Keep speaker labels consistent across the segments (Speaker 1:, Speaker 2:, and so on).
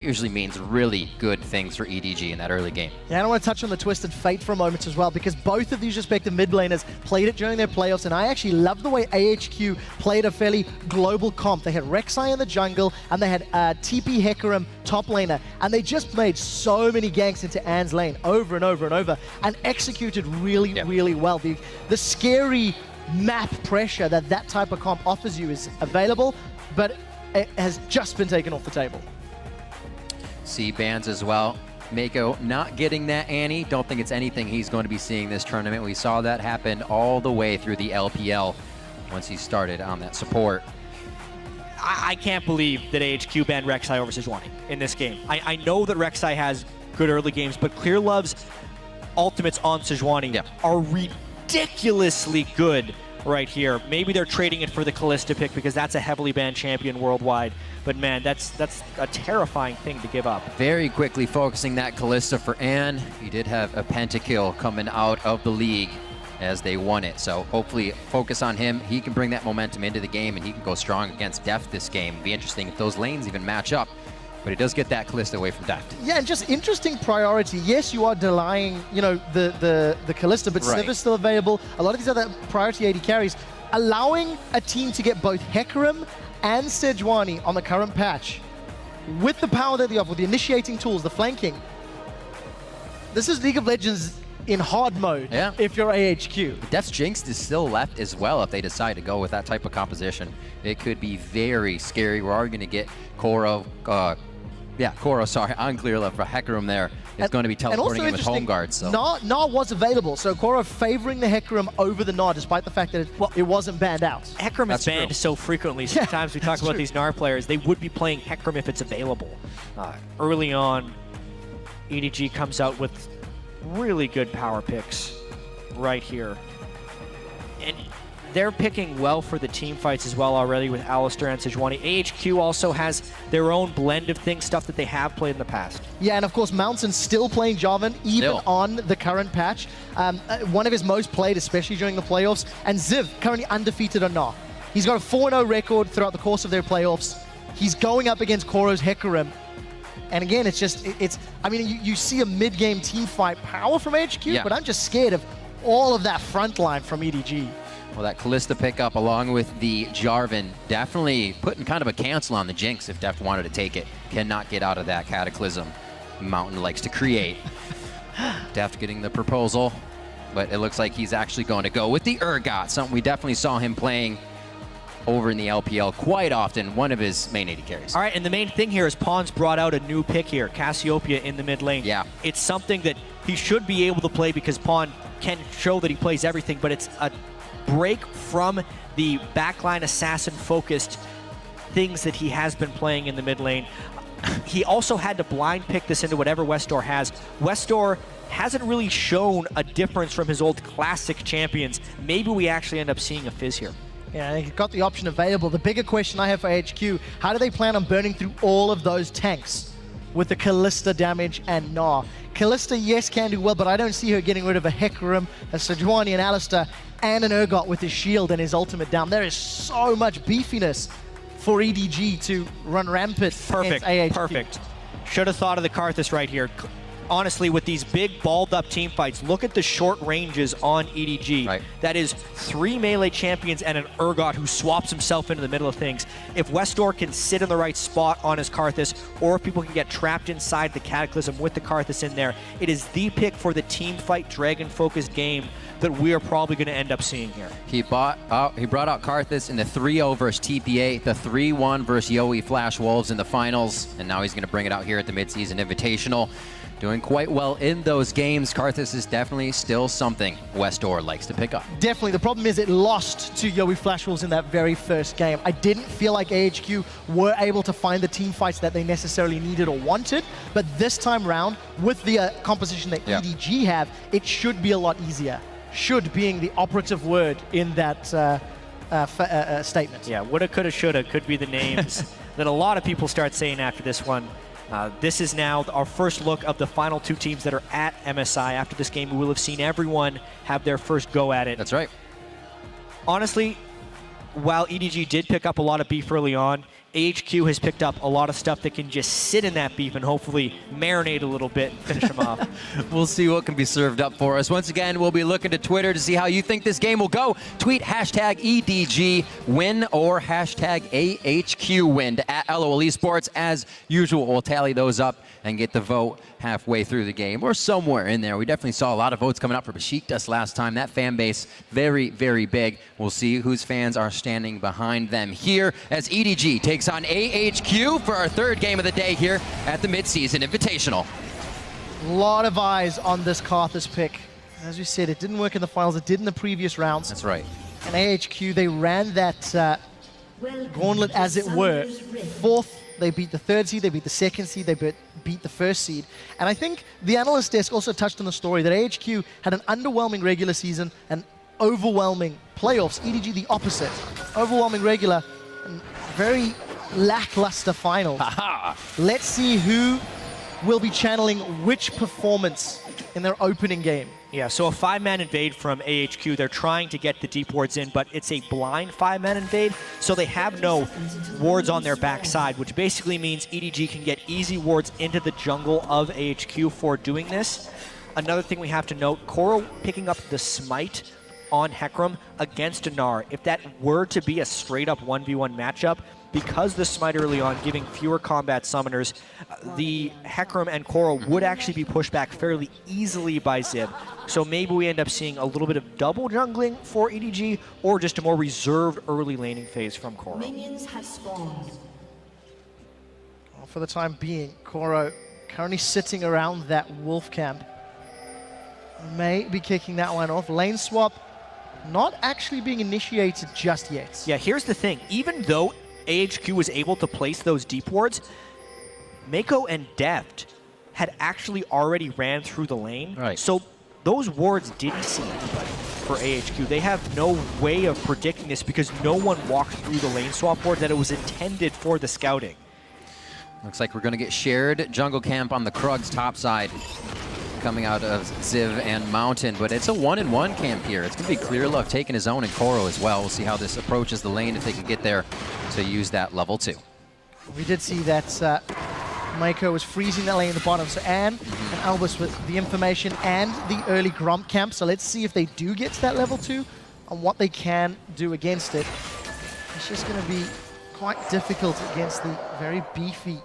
Speaker 1: usually means really good things for EDG in that early game.
Speaker 2: Yeah, and I want to touch on the Twisted Fate for a moment as well, because both of these respective mid laners played it during their playoffs, and I actually love the way AHQ played a fairly global comp. They had Rek'Sai in the jungle, and they had TP Hecarim top laner, and they just made so many ganks into Anne's lane over and over and over, and executed really, really well. The scary map pressure that that type of comp offers you is available, but it has just been taken off the table.
Speaker 1: See bans as well. Mako not getting that Annie. Don't think it's anything he's going to be seeing this tournament. We saw that happen all the way through the LPL once he started on that support.
Speaker 3: I can't believe that AHQ banned Rek'Sai over Sejuani in this game. I know that Rek'Sai has good early games, but Clear Love's ultimates on Sejuani are ridiculously good right here. Maybe they're trading it for the Kalista pick because that's a heavily banned champion worldwide. But man, that's a terrifying thing to give up.
Speaker 1: Very quickly focusing that Kalista for Anne. He did have a pentakill coming out of the league as they won it. So hopefully focus on him. He can bring that momentum into the game and he can go strong against Deft this game. Be interesting if those lanes even match up. But he does get that Kalista away from Deft.
Speaker 2: Yeah, and just interesting priority. Yes, you are delaying, you know, the Kalista, but Sniv is still available. A lot of these other priority AD carries, allowing a team to get both Hecarim and Sejuani on the current patch with the power that they offer, with the initiating tools, the flanking. This is League of Legends in hard mode if you're AHQ.
Speaker 1: Deft's Jinx is still left as well if they decide to go with that type of composition. It could be very scary. We are going to get Koro, on Clear Love for Hecarim there. It's going to be teleporting in with home guards. So.
Speaker 2: Gnar was available, so Koro favoring the Hecarim over the Gnar, despite the fact that it wasn't banned out.
Speaker 3: Hecarim is banned so frequently. Sometimes we talk about these Gnar players, they would be playing Hecarim if it's available. Early on, EDG comes out with really good power picks right here. And they're picking well for the team fights as well already with Alistar and Sejuani. AHQ also has their own blend of things, stuff that they have played in the past.
Speaker 2: Yeah, and of course, Mountain's still playing Jarvan, even on the current patch. One of his most played, especially during the playoffs. And Ziv, currently undefeated on Gnar. He's got a 4-0 record throughout the course of their playoffs. He's going up against Koro's Hecarim. And again, I mean, you see a mid-game team fight power from AHQ, but I'm just scared of all of that front line from EDG.
Speaker 1: Well, that Kalista pickup along with the Jarvan definitely putting kind of a cancel on the Jinx if Deft wanted to take it. Cannot get out of that Cataclysm Mountain likes to create. Deft getting the proposal, but it looks like he's actually going to go with the Urgot, something we definitely saw him playing over in the LPL quite often, one of his main AD carries.
Speaker 3: All right, and the main thing here is Pons brought out a new pick here, Cassiopeia in the mid lane.
Speaker 1: Yeah.
Speaker 3: It's something that he should be able to play because Pon can show that he plays everything, but it's a break from the backline assassin-focused things that he has been playing in the mid lane. He also had to blind pick this into whatever Westdoor has. Westdoor hasn't really shown a difference from his old classic champions. Maybe we actually end up seeing a Fizz here.
Speaker 2: Yeah, he got the option available. The bigger question I have for AHQ, how do they plan on burning through all of those tanks with the Kalista damage and Gnar? Kalista, yes, can do well, but I don't see her getting rid of a Hecarim, a Sejuani, and Alistar, and an Urgot with his shield and his ultimate down. There is so much beefiness for EDG to run rampant against AHQ.
Speaker 3: Perfect. Should have thought of the Karthus right here. Honestly, with these big balled-up team fights, look at the short ranges on EDG.
Speaker 1: Right.
Speaker 3: That is 3 melee champions and an Urgot who swaps himself into the middle of things. If Westdoor can sit in the right spot on his Karthus, or if people can get trapped inside the Cataclysm with the Karthus in there, it is the pick for the team fight, dragon-focused game that we are probably going to end up seeing here.
Speaker 1: He brought out Karthus in the 3-0 versus TPA, the 3-1 versus Yowie Flash Wolves in the finals, and now he's going to bring it out here at the midseason Invitational. Doing quite well in those games. Karthus is definitely still something Westdoor likes to pick up.
Speaker 2: Definitely. The problem is it lost to Yowie Flash Wolves in that very first game. I didn't feel like AHQ were able to find the team fights that they necessarily needed or wanted, but this time round, with the composition that EDG have, it should be a lot easier. Should being the operative word in that statement.
Speaker 3: Yeah, woulda, coulda, shoulda could be the names that a lot of people start saying after this one. This is now our first look of the final 2 teams that are at MSI. After this game, we will have seen everyone have their first go at it.
Speaker 1: That's right.
Speaker 3: Honestly, while EDG did pick up a lot of beef early on, AHQ has picked up a lot of stuff that can just sit in that beef and hopefully marinate a little bit and finish them off.
Speaker 1: We'll see what can be served up for us. Once again, we'll be looking to Twitter to see how you think this game will go. Tweet hashtag EDG win or hashtag AHQ win to @LOL Esports. As usual, we'll tally those up and get the vote halfway through the game or somewhere in there. We definitely saw a lot of votes coming up for Besiktas last time. That fan base, very, very big. We'll see whose fans are standing behind them here as EDG takes on AHQ for our third game of the day here at the Midseason Invitational.
Speaker 2: A lot of eyes on this Karthus pick. As we said, it didn't work in the finals, it did in the previous rounds.
Speaker 1: That's right.
Speaker 2: And AHQ, they ran that gauntlet as it were. Fourth, they beat the third seed, they beat the second seed, they beat the first seed. And I think the analyst desk also touched on the story that AHQ had an underwhelming regular season and overwhelming playoffs. EDG the opposite. Overwhelming regular and very lackluster finals. Let's see who will be channeling which performance in their opening game.
Speaker 3: Yeah, so a 5-man invade from AHQ. They're trying to get the deep wards in, but it's a blind 5-man invade, so they have no wards on their backside, which basically means EDG can get easy wards into the jungle of AHQ for doing this. Another thing we have to note, Koro picking up the smite on Hecarim against Dinar. If that were to be a straight-up 1v1 matchup, because the smite early on giving fewer combat summoners, the Hecarim and Koro would actually be pushed back fairly easily by Ziv. So maybe we end up seeing a little bit of double jungling for EDG or just a more reserved early laning phase from Koro.
Speaker 4: Minions have spawned.
Speaker 2: Well, for the time being, Koro currently sitting around that wolf camp. May be kicking that one off. Lane swap not actually being initiated just yet.
Speaker 3: Yeah, here's the thing. Even though AHQ was able to place those deep wards, Mako and Deft had actually already ran through the lane.
Speaker 1: Right.
Speaker 3: So those wards didn't see anybody for AHQ. They have no way of predicting this because no one walked through the lane swap board that it was intended for the scouting.
Speaker 1: Looks like we're going to get shared jungle camp on the Krug's top side coming out of Ziv and Mountain, but it's a 1-in-1 camp here. It's going to be Clear Love taking his own and Koro as well. We'll see how this approaches the lane if they can get there to use that level 2.
Speaker 2: We did see that Mako was freezing that lane in the bottom. So Anne and Albus with the information and the early Grump camp. So let's see if they do get to that level 2 and what they can do against it. It's just going to be quite difficult against the very beefy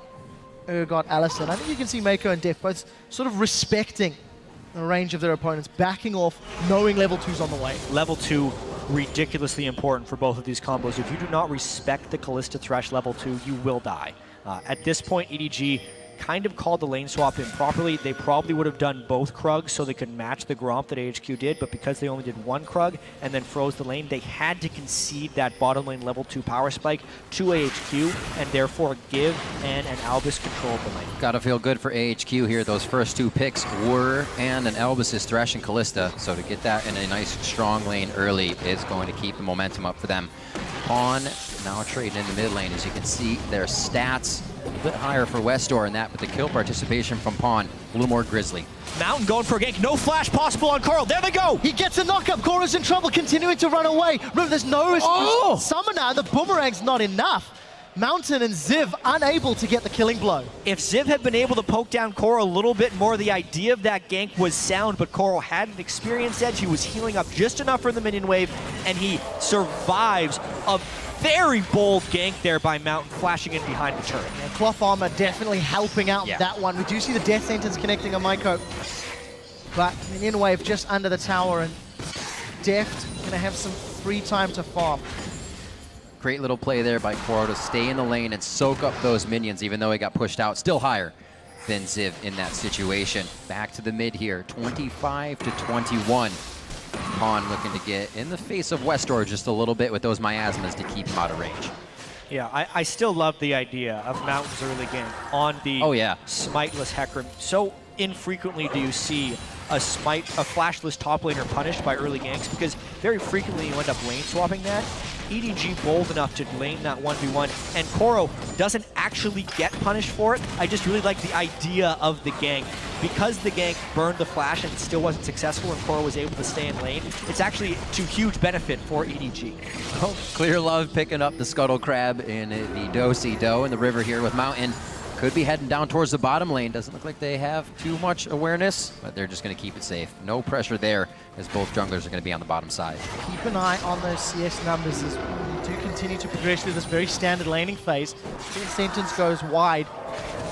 Speaker 2: Urgot Allison. I think you can see Mako and Def both sort of respecting the range of their opponents, backing off, knowing level 2's on the way.
Speaker 3: Level 2, ridiculously important for both of these combos. If you do not respect the Callista Thresh level 2, you will die. At this point, EDG kind of called the lane swap improperly. They probably would have done both Krugs so they could match the Gromp that AHQ did, but because they only did one Krug and then froze the lane, they had to concede that bottom lane level 2 power spike to AHQ and therefore give Anne and Albus control of the lane.
Speaker 1: Gotta feel good for AHQ here. Those first 2 picks were Anne and Albus's Thresh and Callista, so to get that in a nice strong lane early is going to keep the momentum up for them. Pawn now trading in the mid lane. As you can see, their stats a bit higher for Westor in that, but the kill participation from Pawn a little more grisly.
Speaker 3: Mountain going for a gank. No flash possible on Coral. There they go.
Speaker 2: He gets a knockup. Koro's in trouble, continuing to run away. Remember, there's no summoner. The boomerang's not enough. Mountain and Ziv unable to get the killing blow.
Speaker 3: If Ziv had been able to poke down Koro a little bit more, the idea of that gank was sound, but Koro had an experience edge. He was healing up just enough for the minion wave, and he survives a very bold gank there by Mountain, flashing in behind the turret.
Speaker 2: Yeah, cloth armor definitely helping out that one. We do see the death sentence connecting on Mako, but minion wave just under the tower, and Deft gonna have some free time to farm.
Speaker 1: Great little play there by Koro to stay in the lane and soak up those minions, even though he got pushed out. Still higher than Ziv in that situation. Back to the mid here, 25-21. Pawn looking to get in the face of Westor just a little bit with those miasmas to keep him out of range.
Speaker 3: Yeah, I still love the idea of Mountain's early gank on the smiteless Hecarim. So infrequently do you see a flashless top laner punished by early ganks, because very frequently you end up lane swapping that. EDG bold enough to lane that 1v1, and Koro doesn't actually get punished for it. I just really like the idea of the gank because the gank burned the flash and it still wasn't successful and Cora was able to stay in lane, it's actually to huge benefit for EDG.
Speaker 1: Oh, Clear Love picking up the Scuttle Crab in the Do-Si-Do in the river here with Mountain. Could be heading down towards the bottom lane. Doesn't look like they have too much awareness, but they're just going to keep it safe. No pressure there, as both junglers are going to be on the bottom side.
Speaker 2: Keep an eye on those CS numbers as we do continue to progress through this very standard laning phase. Sentence goes wide.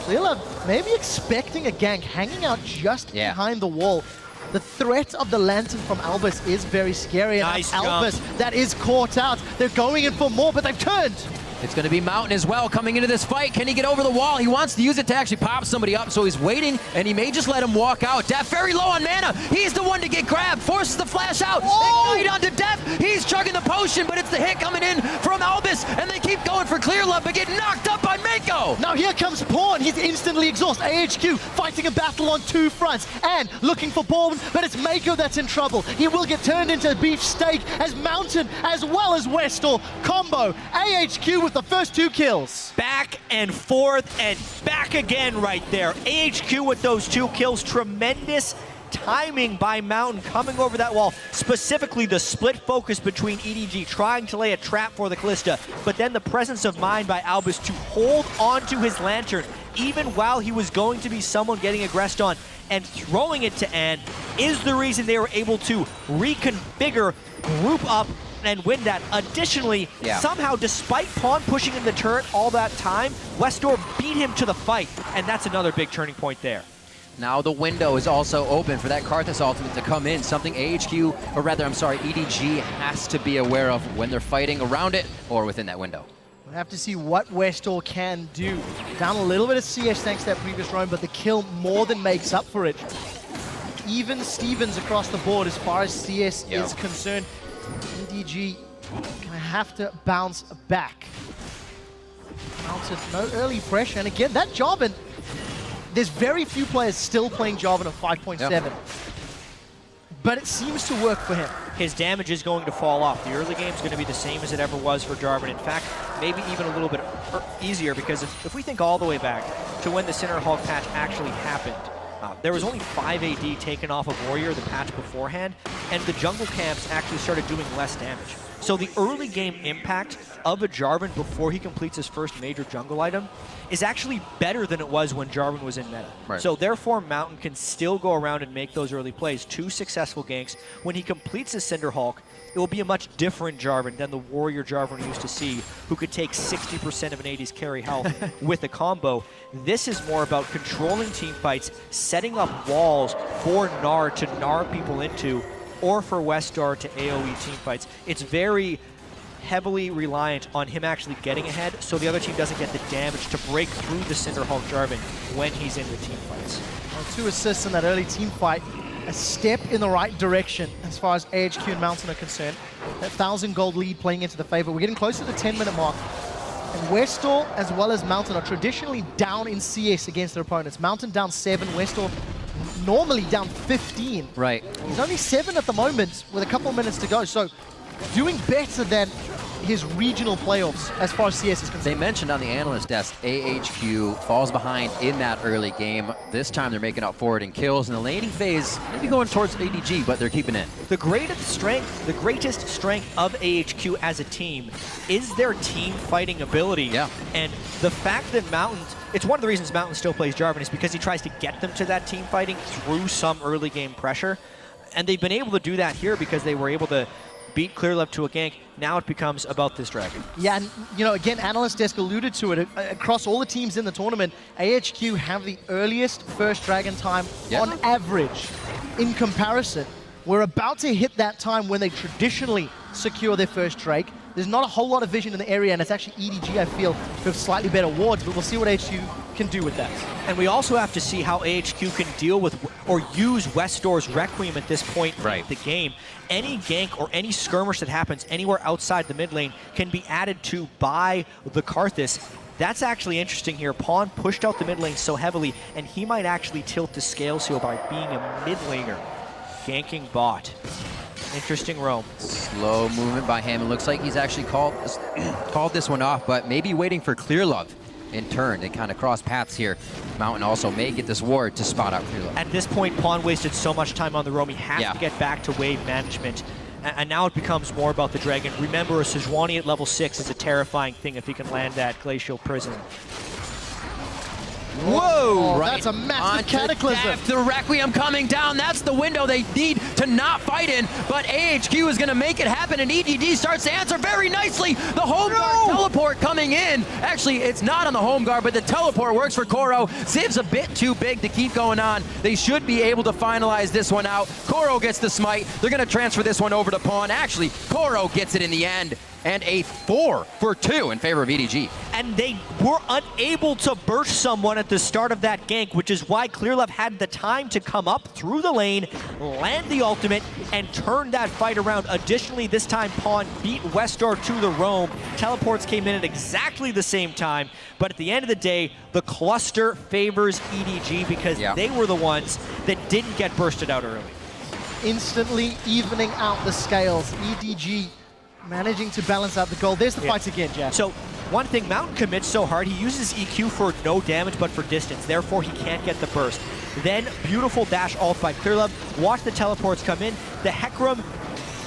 Speaker 2: Clear Love maybe expecting a gank, hanging out just behind the wall. The threat of the Lantern from Albus is very scary. And
Speaker 3: nice
Speaker 2: Albus, that is caught out. They're going in for more, but they've turned.
Speaker 1: It's going to be Mountain as well coming into this fight. Can he get over the wall? He wants to use it to actually pop somebody up, so he's waiting, and he may just let him walk out. Def very low on mana. He's the one to get grabbed. Forces the flash out.
Speaker 2: Oh!
Speaker 1: Ignite onto Def. He's chugging the potion, but it's the hit coming in from Albus, and they keep going for Clear Love, but get knocked up by Mako.
Speaker 2: Now here comes Pawn. He's instantly exhausted. AHQ fighting a battle on two fronts and looking for Pawn, but it's Mako that's in trouble. He will get turned into beef steak as Mountain as well as Westall combo. AHQ with the first 2 kills.
Speaker 3: Back and forth and back again right there. AHQ with those 2 kills. Tremendous timing by Mountain coming over that wall. Specifically the split focus between EDG trying to lay a trap for the Callista, but then the presence of mind by Albus to hold onto his Lantern even while he was going to be someone getting aggressed on and throwing it to Ann is the reason they were able to reconfigure, group up, and win that. Additionally, somehow, despite Pawn pushing in the turret all that time, Westdoor beat him to the fight, and that's another big turning point there.
Speaker 1: Now the window is also open for that Karthus ultimate to come in, something AHQ, or rather, I'm sorry, EDG has to be aware of when they're fighting around it or within that window.
Speaker 2: We'll have to see what Westall can do. Down a little bit of CS thanks to that previous roam, but the kill more than makes up for it. Even Stevens across the board as far as CS is concerned. EDG gonna have to bounce back. Mountain, no early pressure, and again, that Jarvan, there's very few players still playing Jarvan at 5.7. But it seems to work for him.
Speaker 3: His damage is going to fall off. The early game is going to be the same as it ever was for Jarvan. In fact, maybe even a little bit easier, because if we think all the way back to when the Center Hulk patch actually happened, there was only 5 AD taken off of Warrior the patch beforehand, and the jungle camps actually started doing less damage. So the early game impact of a Jarvan before he completes his first major jungle item is actually better than it was when Jarvan was in meta.
Speaker 1: Right.
Speaker 3: So therefore, Mountain can still go around and make those early plays. 2 successful ganks. When he completes his Cinder Hulk, it will be a much different Jarvan than the Warrior Jarvan we used to see, who could take 60% of an AD's carry health with a combo. This is more about controlling team fights, setting up walls for Gnar to Gnar people into, or for Westar to AoE team fights. It's very heavily reliant on him actually getting ahead, so the other team doesn't get the damage to break through the Cinder Hulk Jarvan when he's in the team fights.
Speaker 2: Well, 2 assists in that early team fight. A step in the right direction as far as AHQ and Mountain are concerned. That 1,000 gold lead playing into the favor. We're getting close to the 10-minute mark. And Westall as well as Mountain are traditionally down in CS against their opponents. Mountain down 7, Westall normally down 15.
Speaker 1: Right.
Speaker 2: He's only 7 at the moment with a couple of minutes to go, so doing better than his regional playoffs as far as CS is concerned.
Speaker 1: They mentioned on the analyst desk, AHQ falls behind in that early game. This time they're making up for it in kills. In the laning phase, maybe going towards ADG, but they're keeping it.
Speaker 3: The greatest strength of AHQ as a team is their team fighting ability.
Speaker 1: Yeah.
Speaker 3: And the fact that Mountain, it's one of the reasons Mountain still plays Jarvan is because he tries to get them to that team fighting through some early game pressure. And they've been able to do that here because they were able to beat Clear Love to a gank. Now it becomes about this dragon.
Speaker 2: Yeah, and you know, again, Analyst Desk alluded to it. Across all the teams in the tournament, AHQ have the earliest first dragon time on average. In comparison, we're about to hit that time when they traditionally secure their first Drake. There's not a whole lot of vision in the area, and it's actually EDG, I feel, who have slightly better wards, but we'll see what AHQ can do with that.
Speaker 3: And we also have to see how AHQ can deal with or use Westdoor's Requiem at this point in the game. Any gank or any skirmish that happens anywhere outside the mid lane can be added to by the Karthus. That's actually interesting here. Pawn pushed out the mid lane so heavily, and he might actually tilt the scales here by being a mid laner, ganking bot. Interesting roam.
Speaker 1: Slow movement by him. It looks like he's actually called this one off, but maybe waiting for Clear Love in turn. They kind of cross paths here. Mountain also may get this ward to spot out Clearlove.
Speaker 3: At this point, Pawn wasted so much time on the roam. He has to get back to wave management. And now it becomes more about the Dragon. Remember, a Sejuani at level 6 is a terrifying thing if he can land that Glacial Prison.
Speaker 1: Whoa!
Speaker 2: Right. That's a massive cataclysm.
Speaker 1: The Requiem coming down. That's the window they need to not fight in. But AHQ is going to make it happen, and EDG starts to answer very nicely. The home guard teleport coming in. Actually, it's not on the home guard, but the teleport works for Koro. Ziv's a bit too big to keep going on. They should be able to finalize this one out. Koro gets the smite. They're going to transfer this one over to Pawn. Actually, Koro gets it in the end. And a 4 for 2 in favor of EDG.
Speaker 3: And they were unable to burst someone at the start of that gank, which is why Clearlove had the time to come up through the lane, land the ultimate, and turn that fight around. Additionally, this time Pawn beat Westar to the roam. Teleports came in at exactly the same time, but at the end of the day, the cluster favors EDG because they were the ones that didn't get bursted out early.
Speaker 2: Instantly evening out the scales. EDG managing to balance out the goal. There's the fight again, Jeff.
Speaker 3: So one thing, Mountain commits so hard, he uses EQ for no damage but for distance, therefore he can't get the burst. Then beautiful dash ult by Clearlove. Watch the teleports come in. The Hecarim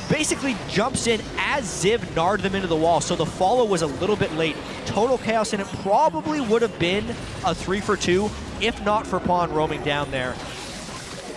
Speaker 3: basically jumps in as Ziv narded them into the wall, so the follow was a little bit late. Total chaos, and it probably would have been a 3 for 2 if not for Pawn roaming down there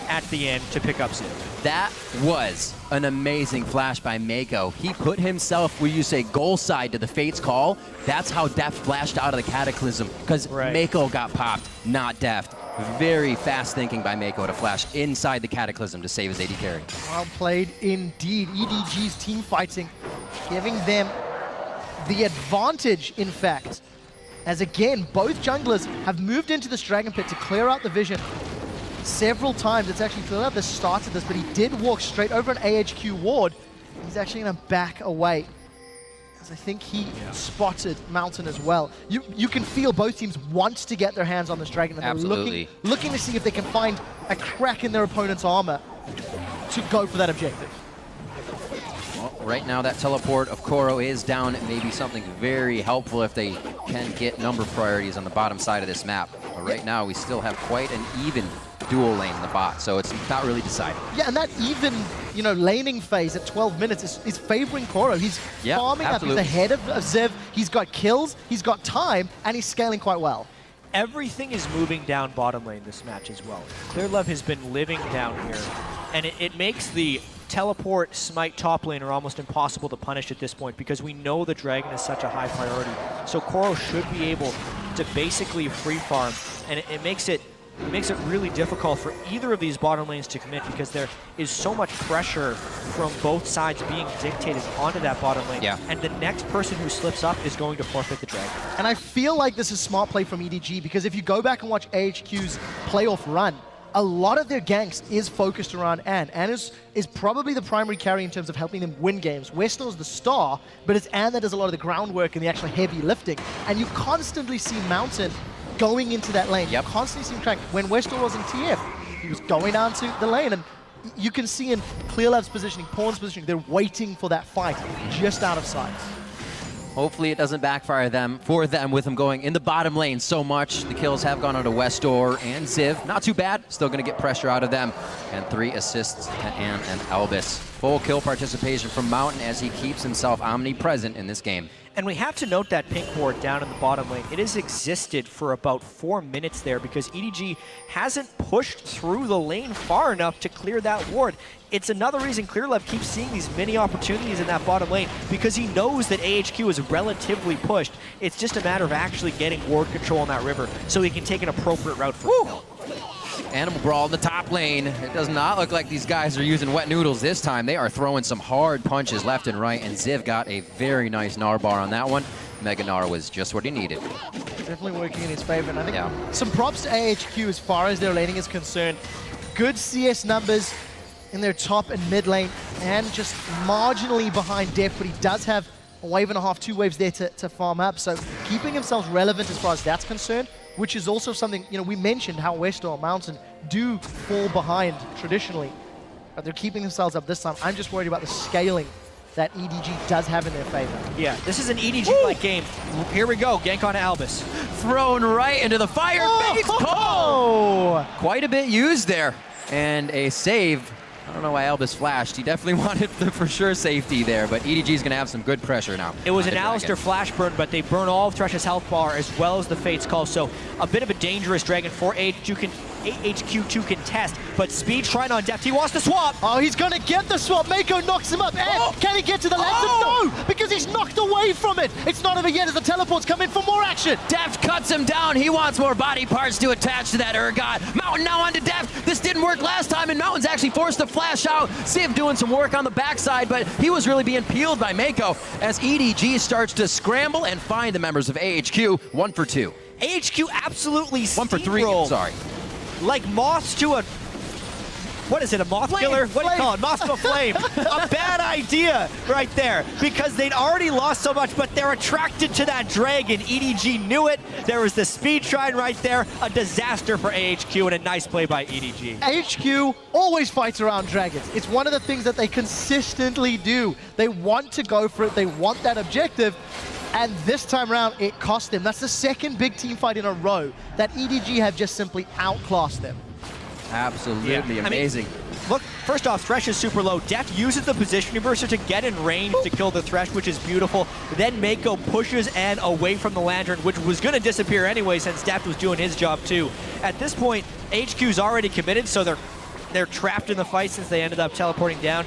Speaker 3: at the end to pick up Ziv.
Speaker 1: That was an amazing flash by Mako. He put himself, where you say goal side to the Fate's call. That's how Deft flashed out of the Cataclysm, because Mako got popped, not Deft. Very fast thinking by Mako to flash inside the Cataclysm to save his AD carry.
Speaker 2: Well played indeed. EDG's team fighting, giving them the advantage, in fact, as again, both junglers have moved into this Dragon Pit to clear out the vision. Several times. It's actually Clearlove that started this, but he did walk straight over an AHQ ward. He's actually going to back away, as I think he spotted Mountain as well. You can feel both teams want to get their hands on this Dragon, and they're looking to see if they can find a crack in their opponent's armor to go for that objective.
Speaker 1: Well, right now that teleport of Koro is down. It may be something very helpful if they can get number priorities on the bottom side of this map. But right now we still have quite an even dual lane in the bot, so it's not really decided.
Speaker 2: Yeah, and that even, laning phase at 12 minutes is favoring Koro. He's farming up, he's ahead of Ziv, he's got kills, he's got time, and he's scaling quite well.
Speaker 3: Everything is moving down bottom lane this match as well. Clearlove has been living down here, and it makes the teleport smite top laner almost impossible to punish at this point because we know the Dragon is such a high priority. So Koro should be able to basically free farm, and it makes it really difficult for either of these bottom lanes to commit because there is so much pressure from both sides being dictated onto that bottom lane. And the next person who slips up is going to forfeit the Dragon.
Speaker 2: And I feel like this is smart play from EDG because if you go back and watch AHQ's playoff run, a lot of their ganks is focused around Ann. Ann is probably the primary carry in terms of helping them win games. Westar is the star, but it's Ann that does a lot of the groundwork and the actual heavy lifting. And you constantly see Mountain going into that lane. You constantly see him track. When Westar was in TF, he was going down to the lane, and you can see in Clearlove's positioning, Pawn's positioning, they're waiting for that fight just out of sight.
Speaker 1: Hopefully it doesn't backfire for them with him going in the bottom lane so much. The kills have gone onto Westar and Ziv. Not too bad. Still going to get pressure out of them. And 3 assists to Ann and Albus. Full kill participation from Mountain as he keeps himself omnipresent in this game.
Speaker 3: And we have to note that pink ward down in the bottom lane. It has existed for about 4 minutes there because EDG hasn't pushed through the lane far enough to clear that ward. It's another reason Clearlove keeps seeing these mini opportunities in that bottom lane because he knows that AHQ is relatively pushed. It's just a matter of actually getting ward control in that river so he can take an appropriate route for himself.
Speaker 1: Animal Brawl in the top lane. It does not look like these guys are using wet noodles this time. They are throwing some hard punches left and right, and Ziv got a very nice Gnar bar on that one. Mega Gnar was just what he needed.
Speaker 2: Definitely working in his favor, and I think some props to AHQ as far as their laning is concerned. Good CS numbers in their top and mid lane, and just marginally behind Def, but he does have a wave and a half, 2 waves there to farm up, so keeping himself relevant as far as that's concerned, which is also something, we mentioned how Westar Mountain do fall behind traditionally, but they're keeping themselves up this time. I'm just worried about the scaling that EDG does have in their favor.
Speaker 3: Yeah, this is an EDG-like game. Here we go, gank on Albus.
Speaker 1: Thrown right into the fire. Base call! Quite a bit used there. And a save. I don't know why Albus flashed. He definitely wanted the for sure safety there, but EDG is going to have some good pressure now.
Speaker 3: It was an Alistair flash burn, but they burn all of Thresh's health bar as well as the Fate's Call, so a bit of a dangerous Dragon for AHQ to contest, but Speed trying on Deft. He wants to swap.
Speaker 2: Oh, he's going to get the swap. Mako knocks him up. Can he get to the lantern? No, because he's knocked away from it. It's not over yet as the teleports come in for more action.
Speaker 1: Deft cuts him down. He wants more body parts to attach to that Urgot. Mountain now onto Deft. This didn't work last time, and Mountain's actually forced to flash out. Ziv doing some work on the backside, but he was really being peeled by Mako as EDG starts to scramble and find the members of AHQ. 1 for 2.
Speaker 3: AHQ absolutely
Speaker 1: 1 for 3, sorry.
Speaker 3: Like moths to a, what is it, a moth killer? What do you call it? Moth to a flame. A bad idea right there, because they'd already lost so much, but they're attracted to that dragon. EDG knew it. There was the speed shrine right there. A disaster for AHQ and a nice play by EDG.
Speaker 2: AHQ always fights around dragons. It's one of the things that they consistently do. They want to go for it. They want that objective. And this time around, it cost them. That's the second big team fight in a row that EDG have just simply outclassed them.
Speaker 1: Absolutely amazing.
Speaker 3: I mean, look, first off, Thresh is super low. Deft uses the position reverser to get in range to kill the Thresh, which is beautiful. Then Mako pushes Ann away from the Lantern, which was going to disappear anyway since Deft was doing his job too. At this point, HQ's already committed, so they're trapped in the fight since they ended up teleporting down.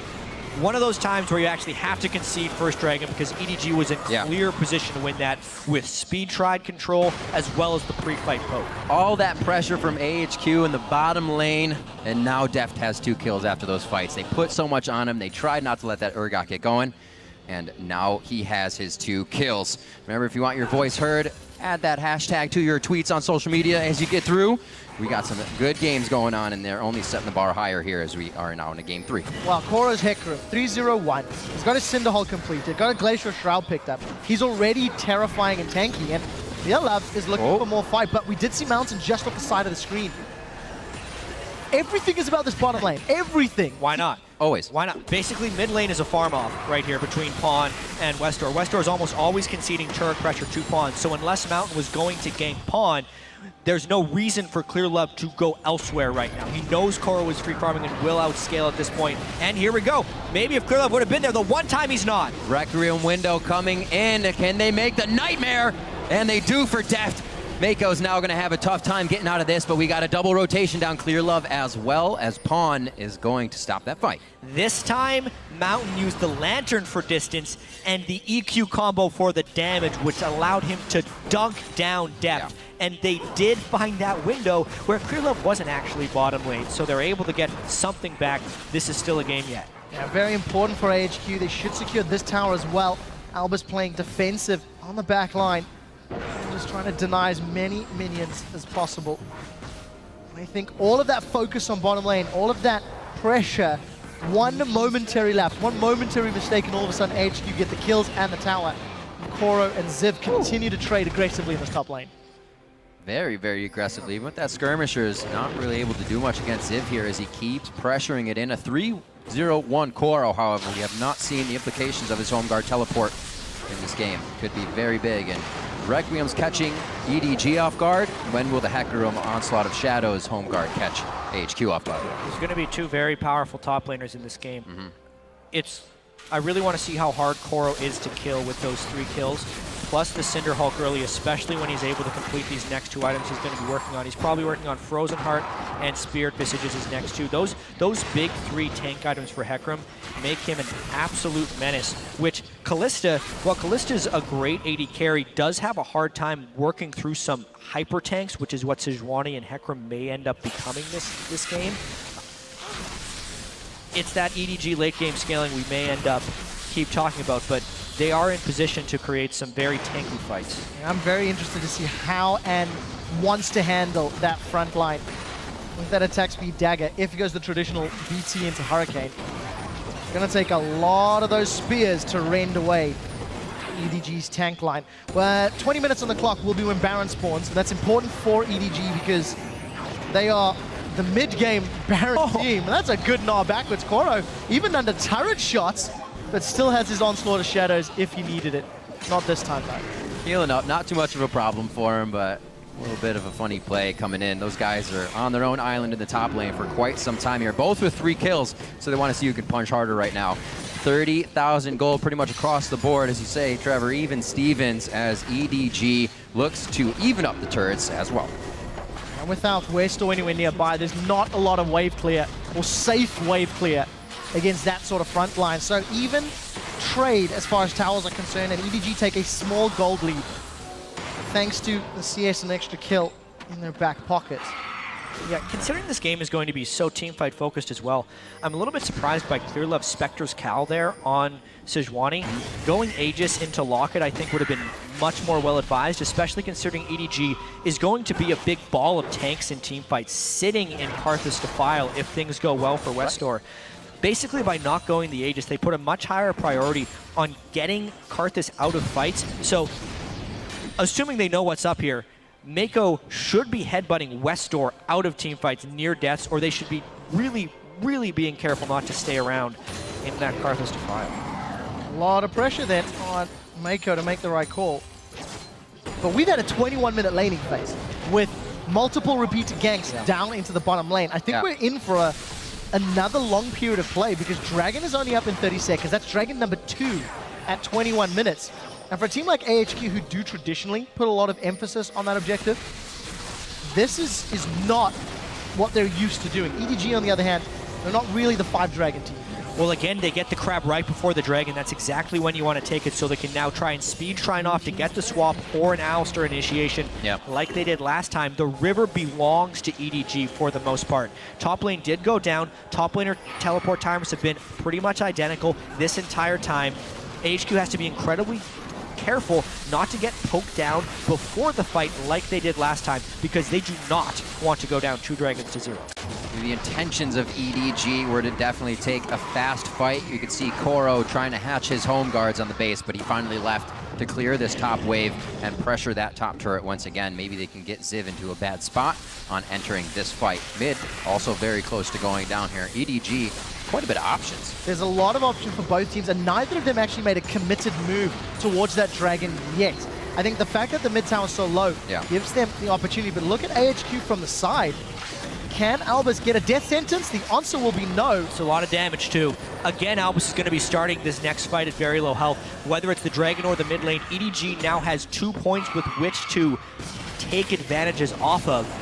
Speaker 3: One of those times where you actually have to concede first Dragon because EDG was in clear position to win that with speed tride control as well as the pre-fight poke.
Speaker 1: All that pressure from AHQ in the bottom lane, and now Deft has 2 kills after those fights. They put so much on him. They tried not to let that Urgot get going, and now he has his 2 kills. Remember, if you want your voice heard, add that hashtag to your tweets on social media as you get through. We got some good games going on, and they're only setting the bar higher here as we are now in game 3.
Speaker 2: Well, Koro's Hecarim, 3-0-1. He's got his Cinderhole completed, got a Glacial Shroud picked up. He's already terrifying and tanky, and Love is looking for more fight, but we did see Mountain just off the side of the screen. Everything is about this bottom lane. Everything.
Speaker 3: Why not?
Speaker 1: Always.
Speaker 3: Why not? Basically, mid lane is a farm off right here between Pawn and Westor. Westor is almost always conceding turret pressure to Pawn, so unless Mountain was going to gank Pawn, there's no reason for Clear Love to go elsewhere right now. He knows Koro is free farming and will outscale at this point. And here we go. Maybe if Clear Love would have been there, the one time he's not.
Speaker 1: Requiem window coming in. Can they make the nightmare? And they do for Deft. Mako's now going to have a tough time getting out of this, but we got a double rotation down Clear Love as well as Pawn is going to stop that fight.
Speaker 3: This time, Mountain used the Lantern for distance and the EQ combo for the damage, which allowed him to dunk down Deft. Yeah. And they did find that window where Clear Love wasn't actually bottom lane, so they're able to get something back. This is still a game yet.
Speaker 2: Yeah, very important for AHQ. They should secure this tower as well. Albus playing defensive on the back line. Just trying to deny as many minions as possible. I think all of that focus on bottom lane, all of that pressure, one momentary lapse, one momentary mistake, and all of a sudden AHQ get the kills and the tower. And Koro and Ziv continue to trade aggressively in this top lane.
Speaker 1: Very, very aggressively. Even with that skirmisher is not really able to do much against Ziv here as he keeps pressuring it in. A 3-0-1 Koro, however, we have not seen the implications of his home guard teleport in this game. Could be very big. And Requiem's catching EDG off guard. When will the Hecarim Onslaught of Shadows home guard catch AHQ off guard?
Speaker 3: There's going to be 2 very powerful top laners in this game. I really want to see how hard Koro is to kill with those 3 kills. Plus the Cinder Hulk early, especially when he's able to complete these next 2 items he's going to be working on. He's probably working on Frozen Heart and Spirit Visage as his next 2. Those big 3 tank items for Hecarim make him an absolute menace, which Kalista, while Kalista's a great AD carry, does have a hard time working through some hyper tanks, which is what Sejuani and Hecarim may end up becoming this game. It's that EDG late game scaling we may end up keep talking about, but they are in position to create some very tanky fights.
Speaker 2: I'm very interested to see how Ann wants to handle that front line with that attack speed dagger if he goes the traditional BT into Hurricane. It's going to take a lot of those spears to rend away EDG's tank line. Well, 20 minutes on the clock will be when Baron spawns. That's important for EDG because they are the mid-game Baron team. And that's a good gnaw backwards. Koro, even under turret shots, but still has his Onslaught of Shadows if he needed it. Not this time, though.
Speaker 1: Healing up, not too much of a problem for him, but a little bit of a funny play coming in. Those guys are on their own island in the top lane for quite some time here, both with 3 kills, so they want to see who can punch harder right now. 30,000 gold pretty much across the board, as you say, Trevor, even Stevens, as EDG looks to even up the turrets as well.
Speaker 2: And without Westor anywhere nearby, there's not a lot of wave clear, or safe wave clear, against that sort of front line. So even trade as far as towers are concerned, and EDG take a small gold lead thanks to the CS and extra kill in their back pockets.
Speaker 3: Yeah, considering this game is going to be so teamfight focused as well, I'm a little bit surprised by Clearlove Spectre's Cal there on Sejuani. Going Aegis into Locket I think would have been much more well advised, especially considering EDG is going to be a big ball of tanks in teamfights sitting in Karthus Defile if things go well for Westor. Basically, by not going the Aegis, they put a much higher priority on getting Karthus out of fights. So, assuming they know what's up here, Mako should be headbutting Westor out of teamfights near deaths, or they should be really, really being careful not to stay around in that Karthus Defile.
Speaker 2: A lot of pressure then on Mako to make the right call. But we've had a 21-minute laning phase with multiple repeated ganks down into the bottom lane. I think we're in for another long period of play because Dragon is only up in 30 seconds. That's Dragon number 2 at 21 minutes. And for a team like AHQ, who do traditionally put a lot of emphasis on that objective, this is not what they're used to doing. EDG, on the other hand, they're not really the 5-Dragon team.
Speaker 3: Well, again, they get the crab right before the Dragon. That's exactly when you want to take it, so they can now try and speed Trine off to get the swap or an Alistar initiation like they did last time. The river belongs to EDG for the most part. Top lane did go down. Top laner teleport timers have been pretty much identical this entire time. AHQ has to be incredibly careful not to get poked down before the fight like they did last time, because they do not want to go down 2 dragons to 0.
Speaker 1: The intentions of EDG were to definitely take a fast fight. You could see Koro trying to hatch his home guards on the base, but he finally left to clear this top wave and pressure that top turret once again. Maybe they can get Ziv into a bad spot on entering this fight. Mid also very close to going down here. EDG, quite a bit of options.
Speaker 2: There's a lot of options for both teams, and neither of them actually made a committed move towards that Dragon yet. I think the fact that the mid tower is so low gives them the opportunity, but look at AHQ from the side. Can Albus get a death sentence? The answer will be no.
Speaker 3: It's a lot of damage too. Again, Albus is going to be starting this next fight at very low health. Whether it's the Dragon or the mid lane, EDG now has 2 points with which to take advantages off of.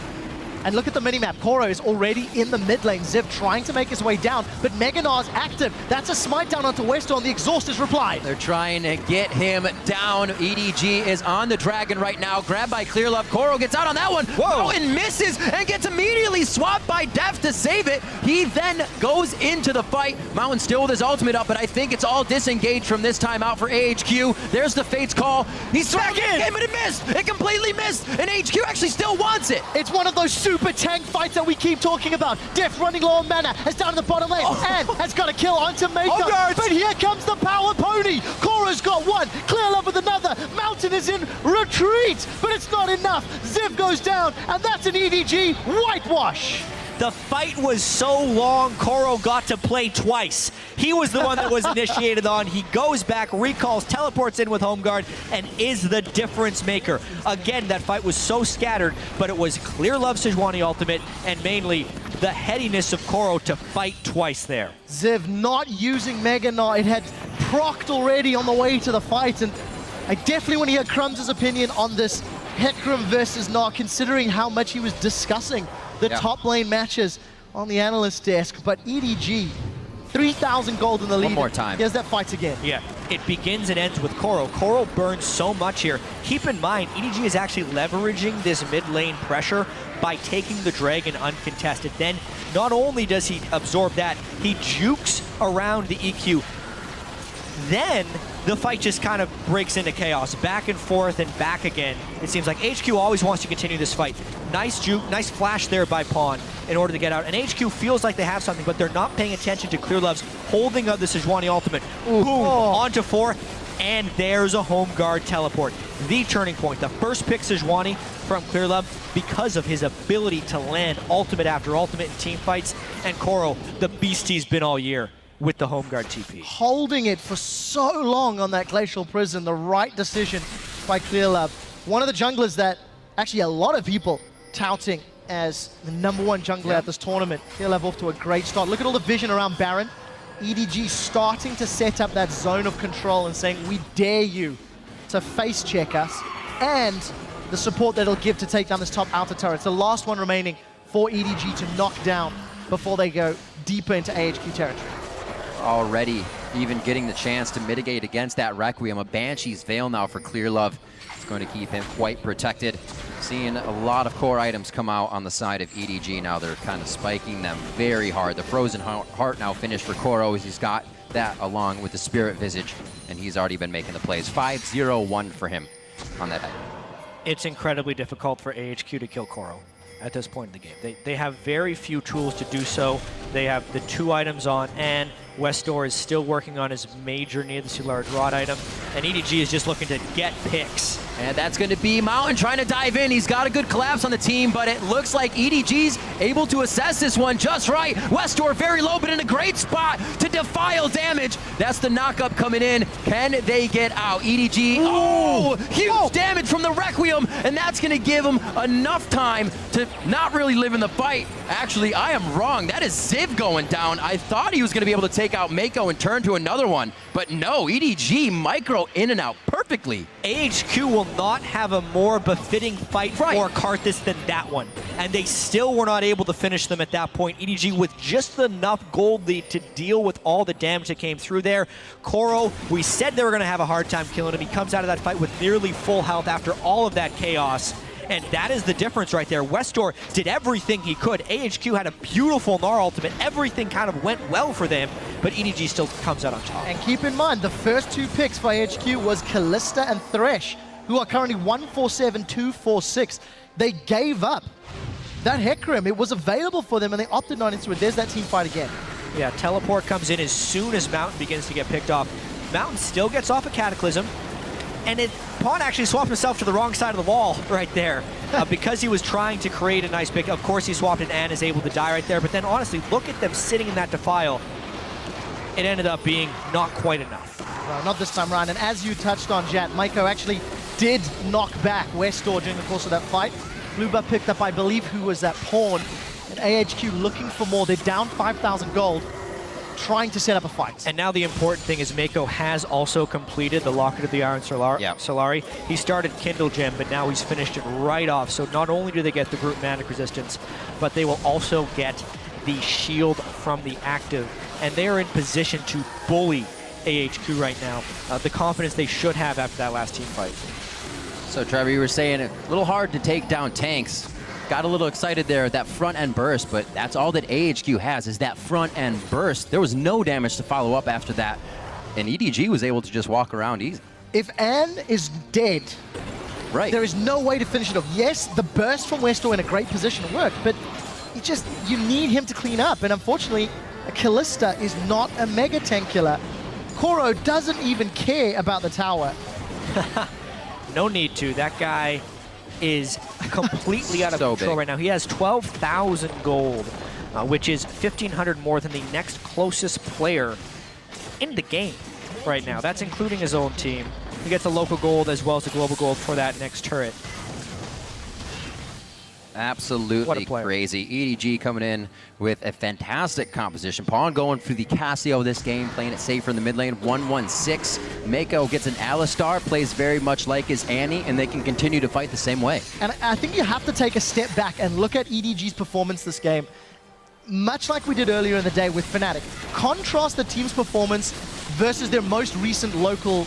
Speaker 2: And look at the minimap. Koro is already in the mid lane. Ziv trying to make his way down, but Meganar's active. That's a smite down onto Westor, and the exhaust is replied.
Speaker 1: They're trying to get him down. EDG is on the Dragon right now. Grabbed by Clearlove. Koro gets out on that one. Whoa! And misses and gets immediately swapped by Def to save it. He then goes into the fight. Mountain still with his ultimate up, but I think it's all disengaged from this time out for AHQ. There's the Fate's call. He's back in, but it missed. It completely missed, and AHQ actually still wants it.
Speaker 2: It's one of those super tank fights that we keep talking about. Def running low on mana, has down in the bottom lane, and has got a kill onto Mako. But here comes the power pony. Koro's got one, Clearlove with another. Mountain is in retreat, but it's not enough. Ziv goes down, and that's an EDG whitewash.
Speaker 3: The fight was so long, Koro got to play twice. He was the one that was initiated on. He goes back, recalls, teleports in with home guard, and is the difference maker. Again, that fight was so scattered, but it was Clearlove Sejuani ultimate, and mainly the headiness of Koro to fight twice there.
Speaker 2: Ziv not using Meganar. It had procced already on the way to the fight, and I definitely want to hear Crumbs' opinion on this Hecarim versus Gnar, considering how much he was discussing the top lane matches on the analyst desk. But EDG, 3,000 gold in the lead.
Speaker 1: One more time.
Speaker 2: Here's that fight again.
Speaker 3: Yeah, it begins and ends with Koro. Koro burns so much here. Keep in mind, EDG is actually leveraging this mid lane pressure by taking the Dragon uncontested. Then, not only does he absorb that, he jukes around the EQ. Then, the fight just kind of breaks into chaos. Back and forth and back again. It seems like HQ always wants to continue this fight. Nice juke, nice flash there by Pawn in order to get out. And HQ feels like they have something, but they're not paying attention to Clearlove's holding of the Sejuani ultimate. Boom, onto 4, and there's a home guard teleport. The turning point, the first pick Sejuani from Clearlove because of his ability to land ultimate after ultimate in team fights. And Koro, the beast he's been all year. with the home guard TP.
Speaker 2: Holding it for so long on that Glacial Prison, the right decision by ClearLove. One of the junglers that actually a lot of people touting as the #1 jungler at this tournament. ClearLove off to a great start. Look at all the vision around Baron. EDG starting to set up that zone of control and saying, we dare you to face check us, and the support that it'll give to take down this top outer turret. It's the last one remaining for EDG to knock down before they go deeper into AHQ territory.
Speaker 1: Already even getting the chance to mitigate against that Requiem. A Banshee's Veil now for ClearLove. It's going to keep him quite protected. Seeing a lot of core items come out on the side of EDG now. They're kind of spiking them very hard. The Frozen Heart now finished for Koro. He's got that along with the Spirit Visage, and he's already been making the plays. 5-0-1 for him on that item.
Speaker 3: It's incredibly difficult for AHQ to kill Koro at this point in the game. They have very few tools to do so. They have the 2 items on, and Westor is still working on his major needlessly large rod item, and EDG is just looking to get picks.
Speaker 1: And that's going to be Mountain trying to dive in. He's got a good collapse on the team, but it looks like EDG's able to assess this one just right. Westor very low, but in a great spot to defile damage. That's the knockup coming in. Can they get out? EDG, oh, huge damage from the Requiem, and that's going to give him enough time to not really live in the fight. Actually, I am wrong. That is Ziv going down. I thought he was going to be able to take out Mako and turn to another one, but no, EDG micro in and out perfectly.
Speaker 3: AHQ will not have a more befitting fight for Karthus than that one, and they still were not able to finish them at that point. EDG with just enough gold lead to deal with all the damage that came through there. Koro, we said they were going to have a hard time killing him. He comes out of that fight with nearly full health after all of that chaos. And that is the difference right there. Westor did everything he could. AHQ had a beautiful Gnar ultimate. Everything kind of went well for them, but EDG still comes out on top.
Speaker 2: And keep in mind, the first 2 picks by AHQ was Kalista and Thresh, who are currently 147, 246. They gave up that Hecarim. It was available for them, and they opted not into it. There's that team fight again.
Speaker 3: Yeah, Teleport comes in as soon as Mountain begins to get picked off. Mountain still gets off a Cataclysm, and Pawn actually swapped himself to the wrong side of the wall right there because he was trying to create a nice pick. Of course, he swapped it and is able to die right there. But then, honestly, look at them sitting in that defile. It ended up being not quite enough.
Speaker 2: Well, not this time around. And as you touched on, Jat, Mako actually did knock back Westor during the course of that fight. Blue Buff picked up, I believe, who was that Pawn. And AHQ looking for more. They're down 5,000 gold, trying to set up a fight.
Speaker 3: And now the important thing is Mako has also completed the Locket of the Iron Solari. He started Kindle Gem, but now he's finished it right off. So not only do they get the group manic resistance, but they will also get the shield from the active. And they are in position to bully AHQ right now. The confidence they should have after that last team fight.
Speaker 1: So Trevor, you were saying a little hard to take down tanks. Got a little excited there at that front-end burst, but that's all that AHQ has is that front-end burst. There was no damage to follow up after that, and EDG was able to just walk around easy.
Speaker 2: If Anne is dead, there is no way to finish it off. Yes, the burst from Westor in a great position worked, but you need him to clean up, and unfortunately, Kalista is not a mega tank killer. Koro doesn't even care about the tower.
Speaker 3: No need to. That guy is completely out of control right now. He has 12,000 gold, which is 1,500 more than the next closest player in the game right now. That's including his own team. He gets a local gold as well as a global gold for that next turret.
Speaker 1: Absolutely crazy. EDG coming in with a fantastic composition. Pawn going for the Cassio this game, playing it safer in the mid lane. 1-1-6. Mako gets an Alistar, plays very much like his Annie, and they can continue to fight the same way.
Speaker 2: And I think you have to take a step back and look at EDG's performance this game. Much like we did earlier in the day with Fnatic. Contrast the team's performance versus their most recent local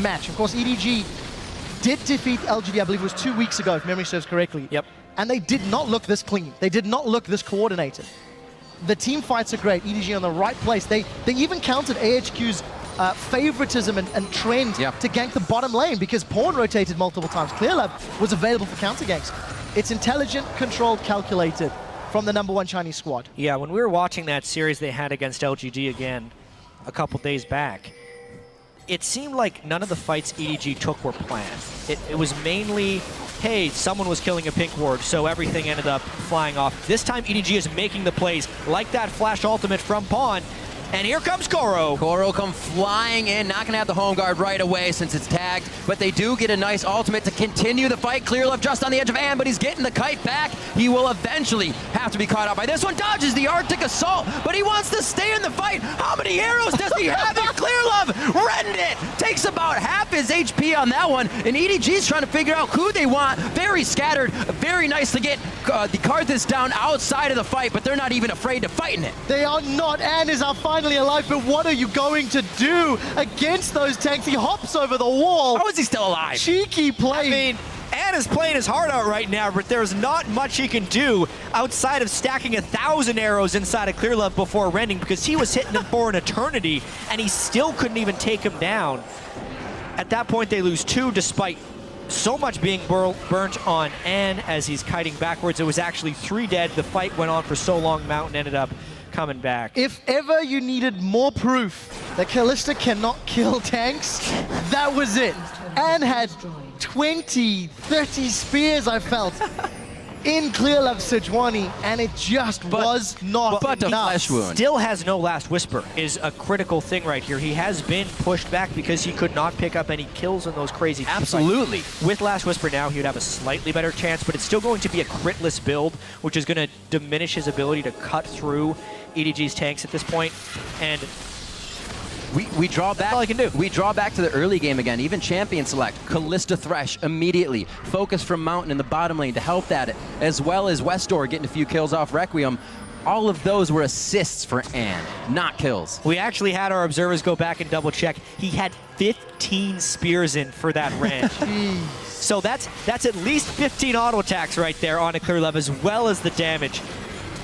Speaker 2: match. Of course, EDG did defeat LGD, I believe it was 2 weeks ago, if memory serves correctly.
Speaker 3: Yep.
Speaker 2: And they did not look this clean. They did not look this coordinated. The team fights are great. EDG on the right place. They even countered AHQ's favoritism and trend to gank the bottom lane because Pawn rotated multiple times. ClearLove was available for counter ganks. It's intelligent, controlled, calculated from the #1 Chinese squad.
Speaker 3: Yeah, when we were watching that series they had against LGD again a couple days back, it seemed like none of the fights EDG took were planned. It was mainly, hey, someone was killing a pink ward, so everything ended up flying off. This time EDG is making the plays, like that flash ultimate from Pawn, And here comes Koro.
Speaker 1: Koro come flying in, not going to have the home guard right away since it's tagged, but they do get a nice ultimate to continue the fight. Clearlove just on the edge of Ann, but he's getting the kite back. He will eventually have to be caught out by this one. Dodges the Arctic Assault, but he wants to stay in the fight. How many arrows does he have here? Clearlove rend it. Takes about half his HP on that one, and EDG's trying to figure out who they want. Very scattered, very nice to get the Karthus down outside of the fight, but they're not even afraid to fight in it.
Speaker 2: They are not. Ann is finally alive, but what are you going to do against those tanks? He hops over the wall.
Speaker 1: How is he still alive?
Speaker 2: Cheeky play.
Speaker 3: I mean, Ann is playing his heart out right now, but there's not much he can do outside of stacking 1,000 arrows inside of Clearlove before rending, because he was hitting him for an eternity, and he still couldn't even take him down. At that point, they lose 2, despite so much being burnt on Ann as he's kiting backwards. It was actually 3 dead. The fight went on for so long, Mountain ended up coming back.
Speaker 2: If ever you needed more proof that Kalista cannot kill tanks, that was it. Ann had 20, 30 spears, I felt, in Clearlove Sejuani, and it just was not
Speaker 1: but
Speaker 2: enough.
Speaker 1: flesh wound.
Speaker 3: Still has no Last Whisper is a critical thing right here. He has been pushed back because he could not pick up any kills in those crazy team
Speaker 1: Absolutely.
Speaker 3: fights. With Last Whisper now, he would have a slightly better chance, but it's still going to be a critless build, which is going to diminish his ability to cut through EDG's tanks at this point. And
Speaker 1: We draw back.
Speaker 3: all I can do.
Speaker 1: We draw back to the early game again. Even champion select Kalista Thresh immediately. Focus from Mountain in the bottom lane to help that, as well as Westor getting a few kills off Requiem. All of those were assists for Ann, not kills.
Speaker 3: we actually had our observers go back and double check. He had 15 spears in for that range. So that's at least 15 auto attacks right there on a Clearlove, as well as the damage.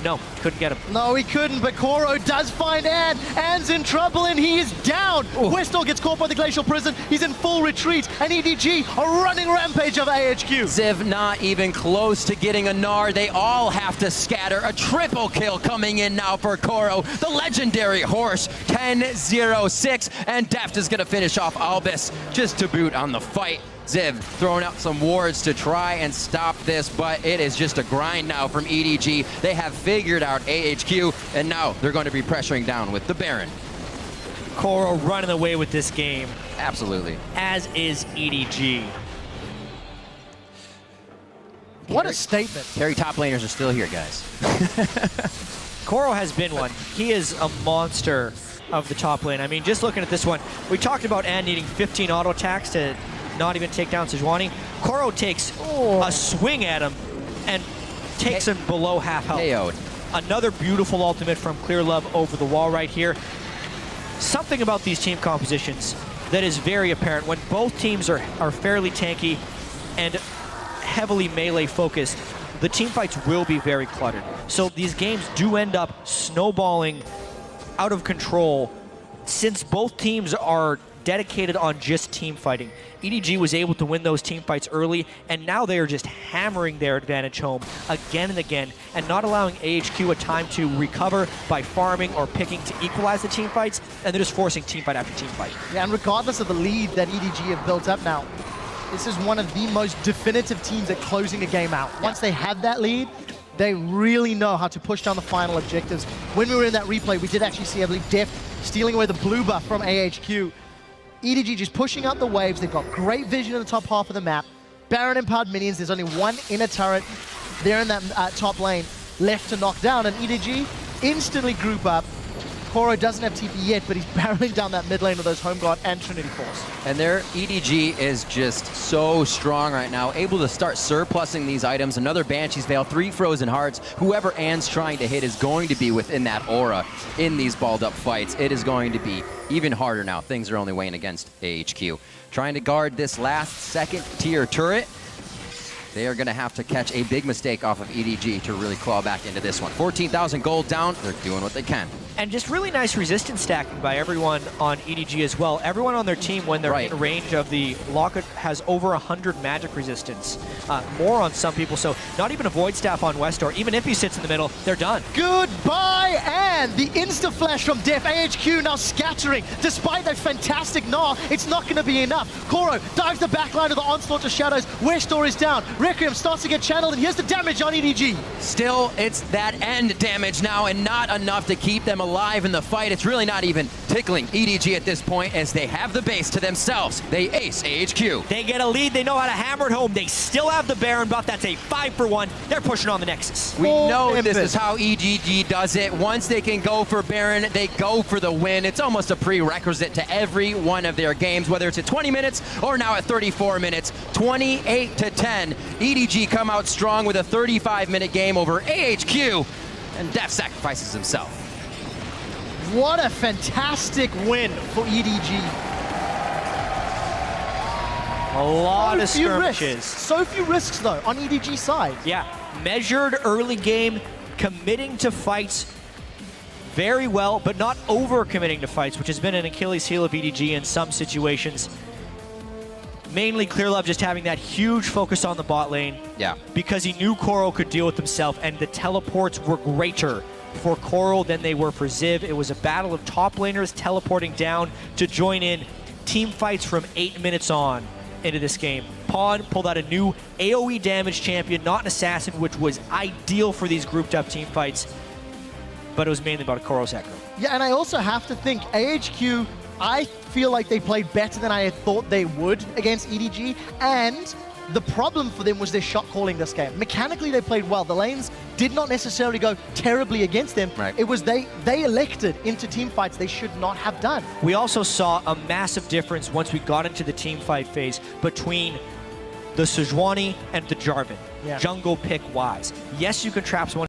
Speaker 3: No, couldn't get him.
Speaker 2: No, he couldn't, but Koro does find Ann. Ann's in trouble, and he is down. Westor gets caught by the Glacial Prison. He's in full retreat, and EDG, a running rampage of AHQ.
Speaker 1: Ziv not even close to getting a Gnar. They all have to scatter. A triple kill coming in now for Koro. The legendary horse, 10-0-6, and Deft is going to finish off Albus just to boot on the fight. Ziv throwing out some wards to try and stop this, but it is just a grind now from EDG. They have figured out AHQ, and now they're going to be pressuring down with the Baron.
Speaker 3: Koro running away with this game,
Speaker 1: Absolutely.
Speaker 3: as is EDG.
Speaker 2: What a statement.
Speaker 1: Carry top laners are still here, guys.
Speaker 3: Koro has been one. He is a monster of the top lane. I mean, just looking at this one, we talked about Ann needing 15 auto attacks to not even take down Sejuani. Koro takes a swing at him and takes him below half health.
Speaker 1: KO'd.
Speaker 3: Another beautiful ultimate from Clearlove over the wall right here. Something about these team compositions that is very apparent. When both teams are fairly tanky and heavily melee focused, the team fights will be very cluttered. So these games do end up snowballing out of control since both teams are dedicated on just team fighting. EDG was able to win those team fights early, and now they are just hammering their advantage home again and again, and not allowing AHQ a time to recover by farming or picking to equalize the team fights, and they're just forcing team fight after team fight.
Speaker 2: Yeah, and regardless of the lead that EDG have built up now, this is one of the most definitive teams at closing a game out. Once they have that lead, they really know how to push down the final objectives. When we were in that replay, we did actually see, I believe, Deft stealing away the blue buff from AHQ. EDG just pushing out the waves. They've got great vision in the top half of the map. Baron empowered minions. There's only one inner turret there in that top lane left to knock down, and EDG instantly group up. Koro doesn't have TP yet, but he's barreling down that mid lane with those Home Guard and Trinity Force.
Speaker 1: And their EDG is just so strong right now, able to start surplusing these items. Another Banshee's Veil, 3 Frozen Hearts. Whoever Ann's trying to hit is going to be within that aura in these balled up fights. It is going to be even harder now. Things are only weighing against AHQ. Trying to guard this last second tier turret. They are going to have to catch a big mistake off of EDG to really claw back into this one. 14,000 gold down. They're doing what they can.
Speaker 3: And just really nice resistance stacking by everyone on EDG as well. Everyone on their team, when they're in range of the locket, has over 100 magic resistance. More on some people, so not even a Void Staff on Westor. Even if he sits in the middle, they're done.
Speaker 2: Goodbye, and the insta-flash from Def. AHQ now scattering. Despite that fantastic Gnar, it's not going to be enough. Koro dives the backline of the Onslaught to Shadows. Westor is down. Requiem starts to get channeled, and here's the damage on EDG.
Speaker 1: Still, it's that end damage now, and not enough to keep them alive. alive in the fight. It's really not even tickling EDG at this point as they have the base to themselves. They ace AHQ.
Speaker 3: They get a lead. They know how to hammer it home. They still have the Baron buff. That's a 5-for-1. They're pushing on the Nexus.
Speaker 1: We know
Speaker 2: Full
Speaker 1: this
Speaker 2: impet.
Speaker 1: is how EDG does it. Once they can go for Baron, they go for the win. It's almost a prerequisite to every one of their games, whether it's at 20 minutes or now at 34 minutes. 28-10. EDG come out strong with a 35-minute game over AHQ, and Def sacrifices himself.
Speaker 2: What a fantastic win for EDG.
Speaker 3: A lot of
Speaker 2: So few risks.
Speaker 3: skirmishes.
Speaker 2: So few risks, though, on EDG's side.
Speaker 3: Yeah, measured early game, committing to fights very well, but not over-committing to fights, which has been an Achilles heel of EDG in some situations. Mainly Clearlove just having that huge focus on the bot lane.
Speaker 1: Yeah.
Speaker 3: Because he knew Coral could deal with himself, and the teleports were greater for Coral than they were for Ziv. It was a battle of top laners teleporting down to join in team fights from 8 minutes on into this game. Pawn pulled out a new AoE damage champion, not an assassin, which was ideal for these grouped up team fights, but it was mainly about a Coral's echo.
Speaker 2: Yeah, and I also have to think AHQ, I feel like they played better than I had thought they would against EDG, and the problem for them was their shot calling this game. Mechanically, they played well. The lanes did not necessarily go terribly against them.
Speaker 1: Right.
Speaker 2: It was they elected into team fights they should not have done.
Speaker 3: We also saw a massive difference once we got into the team fight phase between the Sejuani and the Jarvan,
Speaker 2: Yeah.
Speaker 3: jungle pick wise. Yes, you can trap someone